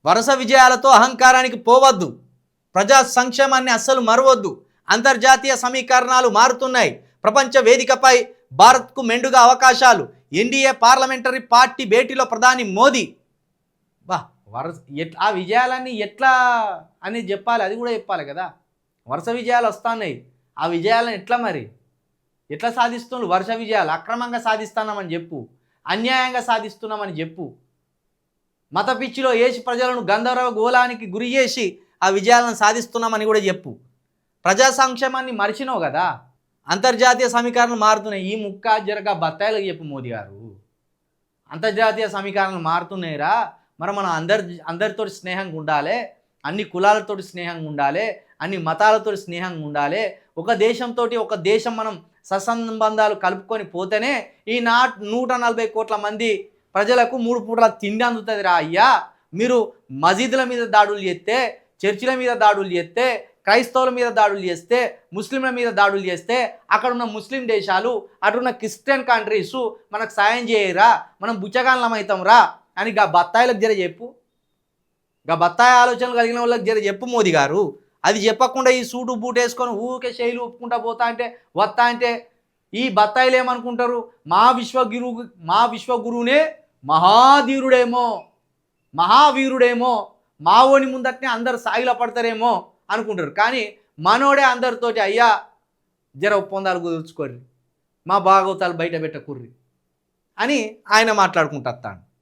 వరుస విజయాలతో అహంకారానికి పోవద్దు, ప్రజా సంక్షేమాన్ని అస్సలు మరవద్దు. అంతర్జాతీయ సమీకరణాలు మారుతున్నాయి. ప్రపంచ వేదికపై భారత్కు మెండుగా అవకాశాలు. ఎన్డీఏ పార్లమెంటరీ పార్టీ భేటీలో ప్రధాని మోదీ. వరుస ఆ విజయాలన్నీ ఎట్లా అని చెప్పాలి, అది కూడా చెప్పాలి కదా. వరుస విజయాలు వస్తున్నాయి, ఆ విజయాలను ఎట్లా సాధిస్తున్నాడు? వరుస విజయాలు అక్రమంగా సాధిస్తున్నామని చెప్పు, అన్యాయంగా సాధిస్తున్నామని చెప్పు, మత పిచ్చిలో వేసి ప్రజలను గంధర్వ గోళానికి గురి చేసి ఆ విజయాలను సాధిస్తున్నామని కూడా చెప్పు. ప్రజా సంక్షేమాన్ని మరిచినావు కదా. అంతర్జాతీయ సమీకరణలు మారుతున్నాయి, ఈ ముక్క జరగ బత్తాయిలకు చెప్పు మోదీ గారు. అంతర్జాతీయ సమీకరణలు మారుతున్నాయిరా, మరి మనం అందరితో స్నేహంగా ఉండాలి, అన్ని కులాలతో స్నేహంగా ఉండాలి, అన్ని మతాలతో స్నేహంగా ఉండాలి. ఒక దేశం మనం సత్సంబంధాలు కలుపుకొని పోతేనే ఈ 140 కోట్ల మంది ప్రజలకు 3 పూటల తిండి అందుతుంది రా అయ్యా. మీరు మసీదుల మీద దాడులు చేస్తే, చర్చిల మీద దాడులు చేస్తే, క్రైస్తవుల మీద దాడులు చేస్తే, ముస్లింల మీద దాడులు చేస్తే, అక్కడున్న ముస్లిం దేశాలు, అటున్న క్రిస్టియన్ కంట్రీసు మనకు సాయం చేయరా, మనం బుచ్చగాళ్ళం అవుతాం రా అని గా బత్తాయిలకు జర చెప్పు. గా బత్తాయి ఆలోచనలు కలిగిన వాళ్ళకి జర చెప్పు మోదీ గారు. అది చెప్పకుండా ఈ సూటు బూట్ వేసుకొని ఊరికే శైలి ఒప్పుకుంటా పోతా అంటే వస్తా అంటే ఈ బత్తాయిలు ఏమనుకుంటారు? మా విశ్వగురువునే మహావీరుడేమో మావోని ముందటనే అందరు సాగిల పడతారేమో అనుకుంటారు. కానీ మనోడే అందరితోటి అయ్యా జర ఒప్పందాలు కుదుర్చుకోర్రి, మా భాగవతాలు బయట పెట్టకుర్రి అని ఆయన మాట్లాడుకుంటాను.